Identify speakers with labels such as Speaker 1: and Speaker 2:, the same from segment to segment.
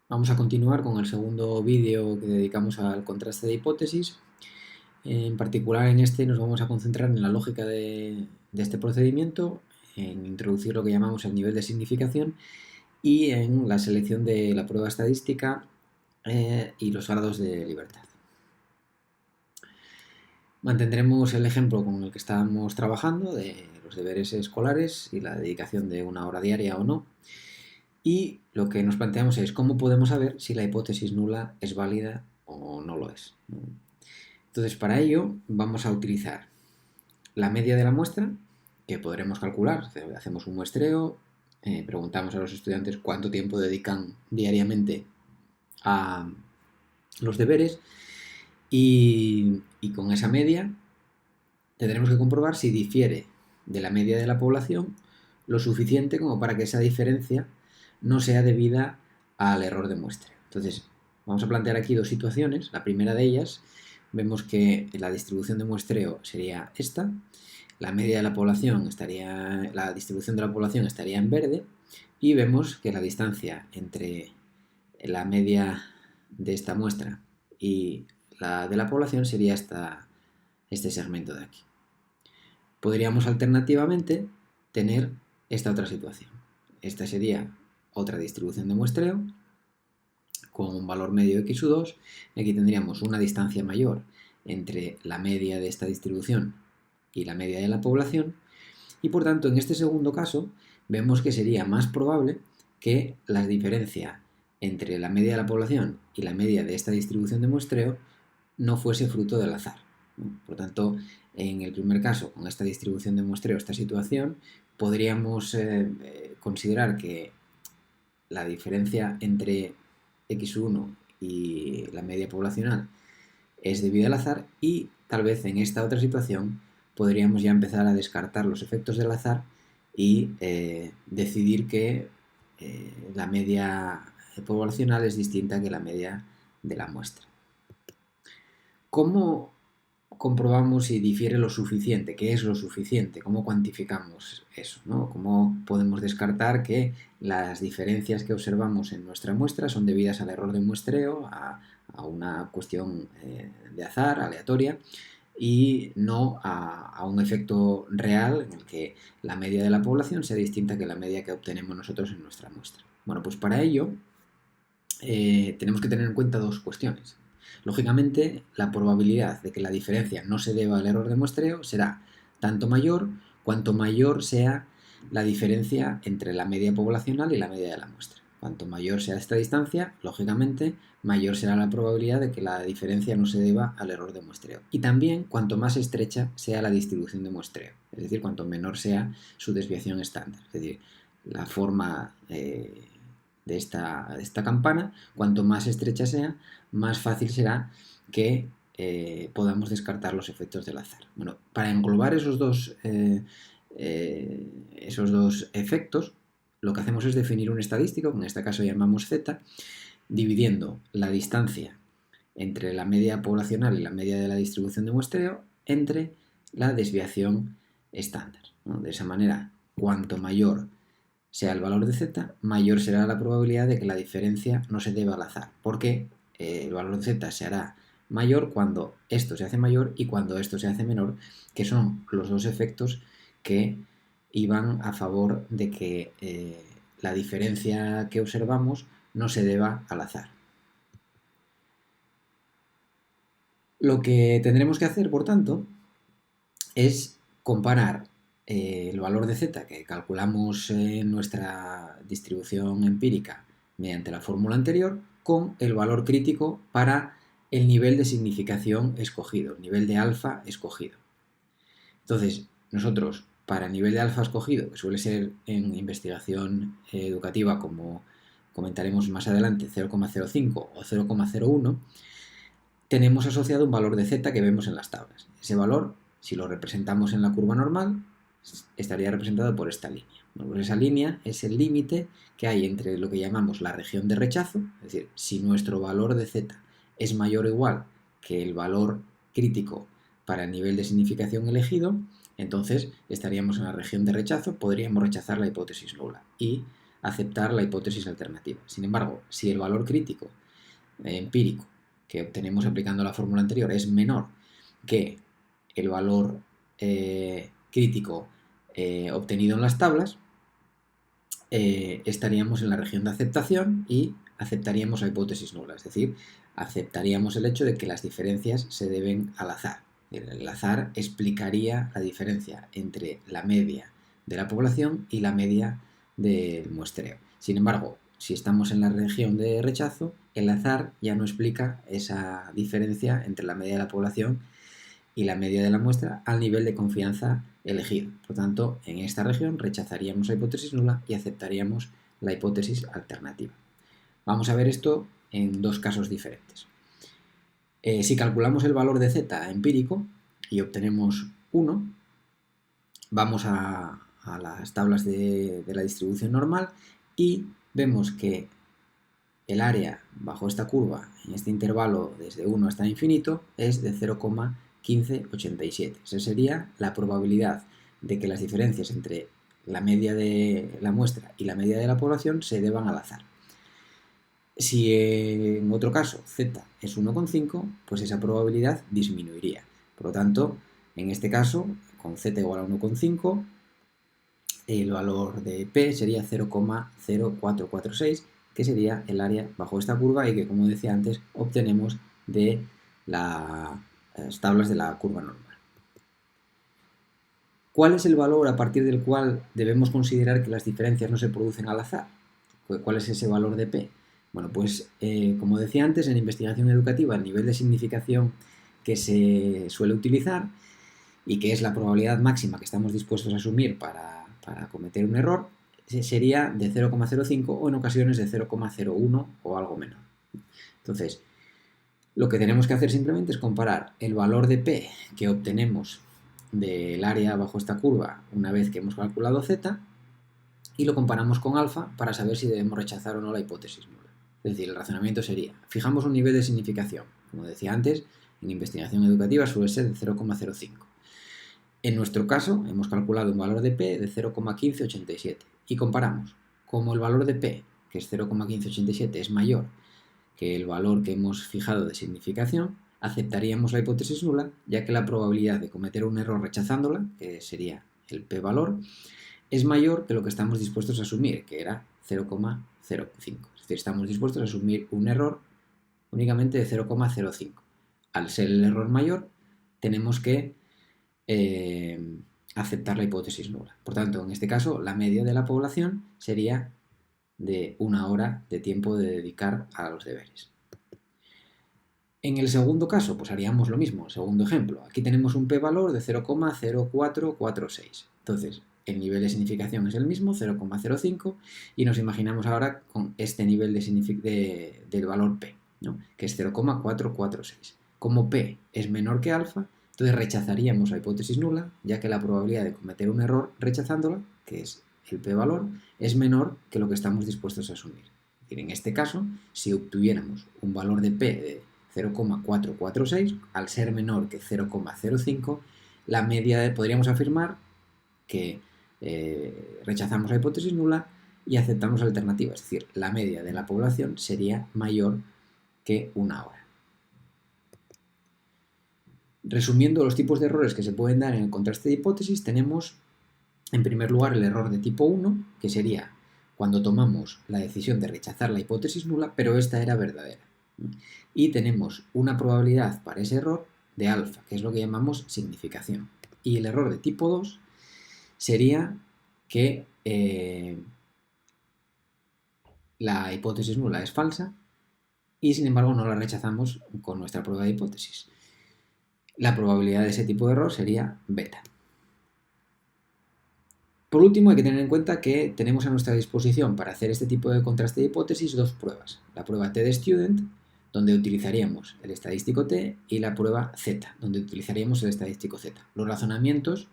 Speaker 1: Vamos a continuar con el segundo vídeo que dedicamos al contraste de hipótesis. En particular, en este nos vamos a concentrar en la lógica de este procedimiento, en introducir lo que llamamos el nivel de significación y en la selección de la prueba estadística y los grados de libertad. Mantendremos el ejemplo con el que estábamos trabajando de los deberes escolares y la dedicación de una hora diaria o no. Y lo que nos planteamos es cómo podemos saber si la hipótesis nula es válida o no lo es. Entonces, para ello vamos a utilizar la media de la muestra, que podremos calcular. Hacemos un muestreo, preguntamos a los estudiantes cuánto tiempo dedican diariamente a los deberes y con esa media tendremos que comprobar si difiere de la media de la población lo suficiente como para que esa diferencia no sea debida al error de muestreo. Entonces, vamos a plantear aquí dos situaciones. La primera de ellas, vemos que la distribución de muestreo sería esta, la media de la población estaría, la distribución de la población estaría en verde y vemos que la distancia entre la media de esta muestra y la de la población sería este segmento de aquí. Podríamos alternativamente tener esta otra situación. Esta sería otra distribución de muestreo con un valor medio de x2. Aquí tendríamos una distancia mayor entre la media de esta distribución y la media de la población. Y por tanto, en este segundo caso, vemos que sería más probable que la diferencia entre la media de la población y la media de esta distribución de muestreo no fuese fruto del azar. Por tanto, en el primer caso, con esta distribución de muestreo, esta situación, podríamos considerar que la diferencia entre x1 y la media poblacional es debido al azar y tal vez en esta otra situación podríamos ya empezar a descartar los efectos del azar y decidir que la media poblacional es distinta que la media de la muestra. ¿Cómo comprobamos si difiere lo suficiente? ¿Qué es lo suficiente? ¿Cómo cuantificamos eso, ¿no? ¿Cómo podemos descartar que las diferencias que observamos en nuestra muestra son debidas al error de muestreo, a una cuestión de azar, aleatoria, y no a un efecto real en el que la media de la población sea distinta que la media que obtenemos nosotros en nuestra muestra? Bueno, pues para ello tenemos que tener en cuenta dos cuestiones. Lógicamente, la probabilidad de que la diferencia no se deba al error de muestreo será tanto mayor cuanto mayor sea la diferencia entre la media poblacional y la media de la muestra. Cuanto mayor sea esta distancia, lógicamente, mayor será la probabilidad de que la diferencia no se deba al error de muestreo. Y también, cuanto más estrecha sea la distribución de muestreo, es decir, cuanto menor sea su desviación estándar. Es decir, la forma de esta campana, cuanto más estrecha sea, más fácil será que podamos descartar los efectos del azar. Bueno, para englobar esos dos efectos, lo que hacemos es definir un estadístico, que en este caso llamamos z, dividiendo la distancia entre la media poblacional y la media de la distribución de muestreo entre la desviación estándar, ¿no? De esa manera, cuanto mayor sea el valor de z, mayor será la probabilidad de que la diferencia no se deba al azar, porque el valor de z se hará mayor cuando esto se hace mayor y cuando esto se hace menor, que son los dos efectos que iban a favor de que la diferencia que observamos no se deba al azar. Lo que tendremos que hacer, por tanto, es comparar el valor de z que calculamos en nuestra distribución empírica mediante la fórmula anterior con el valor crítico para el nivel de significación escogido, el nivel de alfa escogido. Entonces, nosotros, para el nivel de alfa escogido, que suele ser en investigación educativa, como comentaremos más adelante, 0,05 o 0,01, tenemos asociado un valor de z que vemos en las tablas. Ese valor, si lo representamos en la curva normal, estaría representado por esta línea. Bueno, pues esa línea es el límite que hay entre lo que llamamos la región de rechazo, es decir, si nuestro valor de z es mayor o igual que el valor crítico para el nivel de significación elegido, entonces estaríamos en la región de rechazo, podríamos rechazar la hipótesis nula y aceptar la hipótesis alternativa. Sin embargo, si el valor crítico empírico que obtenemos aplicando la fórmula anterior es menor que el valor crítico obtenido en las tablas, estaríamos en la región de aceptación y aceptaríamos la hipótesis nula, es decir, aceptaríamos el hecho de que las diferencias se deben al azar. El azar explicaría la diferencia entre la media de la población y la media del muestreo. Sin embargo, si estamos en la región de rechazo, el azar ya no explica esa diferencia entre la media de la población y la media de la muestra al nivel de confianza elegido. Por tanto, en esta región rechazaríamos la hipótesis nula y aceptaríamos la hipótesis alternativa. Vamos a ver esto en dos casos diferentes. Si calculamos el valor de z empírico y obtenemos 1, vamos a las tablas de la distribución normal y vemos que el área bajo esta curva, en este intervalo desde 1 hasta infinito, es de 0,1587. Esa sería la probabilidad de que las diferencias entre la media de la muestra y la media de la población se deban al azar. Si en otro caso z es 1,5, pues esa probabilidad disminuiría. Por lo tanto, en este caso, con z igual a 1,5, el valor de P sería 0,0446, que sería el área bajo esta curva y que, como decía antes, obtenemos de las tablas de la curva normal. ¿Cuál es el valor a partir del cual debemos considerar que las diferencias no se producen al azar? ¿Cuál es ese valor de P? Bueno, pues como decía antes, en investigación educativa el nivel de significación que se suele utilizar y que es la probabilidad máxima que estamos dispuestos a asumir para cometer un error sería de 0,05 o en ocasiones de 0,01 o algo menor. Entonces, lo que tenemos que hacer simplemente es comparar el valor de P que obtenemos del área bajo esta curva una vez que hemos calculado z y lo comparamos con alfa para saber si debemos rechazar o no la hipótesis nula. Es decir, el razonamiento sería, fijamos un nivel de significación. Como decía antes, en investigación educativa suele ser de 0,05. En nuestro caso, hemos calculado un valor de P de 0,1587 y comparamos. Como el valor de P, que es 0,1587, es mayor que el valor que hemos fijado de significación, aceptaríamos la hipótesis nula, ya que la probabilidad de cometer un error rechazándola, que sería el p-valor, es mayor que lo que estamos dispuestos a asumir, que era 0,05. Es decir, estamos dispuestos a asumir un error únicamente de 0,05. Al ser el error mayor, tenemos que aceptar la hipótesis nula. Por tanto, en este caso, la media de la población sería de 1 hora de tiempo de dedicar a los deberes. En el segundo caso, pues haríamos lo mismo, segundo ejemplo. Aquí tenemos un p-valor de 0,0446. Entonces, el nivel de significación es el mismo, 0,05, y nos imaginamos ahora con este nivel del valor p, ¿no? Que es 0,446. Como p es menor que alfa, entonces rechazaríamos la hipótesis nula, ya que la probabilidad de cometer un error rechazándola, que es el p-valor, es menor que lo que estamos dispuestos a asumir. Es decir, en este caso, si obtuviéramos un valor de p de 0,446, al ser menor que 0,05, la media podríamos afirmar que rechazamos la hipótesis nula y aceptamos la alternativa, es decir, la media de la población sería mayor que 1 hora. Resumiendo los tipos de errores que se pueden dar en el contraste de hipótesis, tenemos en primer lugar el error de tipo 1, que sería cuando tomamos la decisión de rechazar la hipótesis nula, pero esta era verdadera. Y tenemos una probabilidad para ese error de alfa, que es lo que llamamos significación. Y el error de tipo 2 sería que la hipótesis nula es falsa y sin embargo no la rechazamos con nuestra prueba de hipótesis. La probabilidad de ese tipo de error sería beta. Por último, hay que tener en cuenta que tenemos a nuestra disposición para hacer este tipo de contraste de hipótesis dos pruebas. La prueba T de Student, donde utilizaríamos el estadístico T, y la prueba Z, donde utilizaríamos el estadístico Z. Los razonamientos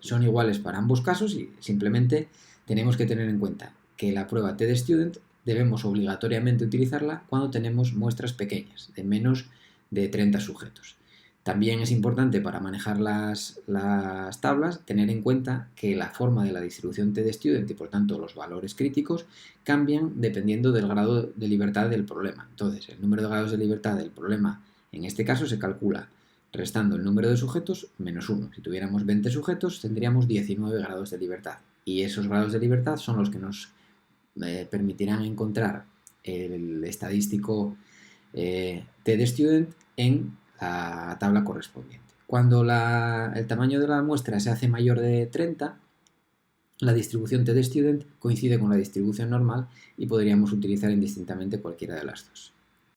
Speaker 1: son iguales para ambos casos y simplemente tenemos que tener en cuenta que la prueba T de Student debemos obligatoriamente utilizarla cuando tenemos muestras pequeñas, de menos de 30 sujetos. También es importante para manejar las tablas tener en cuenta que la forma de la distribución TD-Student y por tanto los valores críticos cambian dependiendo del grado de libertad del problema. Entonces, el número de grados de libertad del problema en este caso se calcula restando el número de sujetos menos 1. Si tuviéramos 20 sujetos tendríamos 19 grados de libertad y esos grados de libertad son los que nos permitirán encontrar el estadístico TD-Student en la tabla correspondiente. Cuando el tamaño de la muestra se hace mayor de 30, la distribución TD-Student coincide con la distribución normal y podríamos utilizar indistintamente cualquiera de las dos.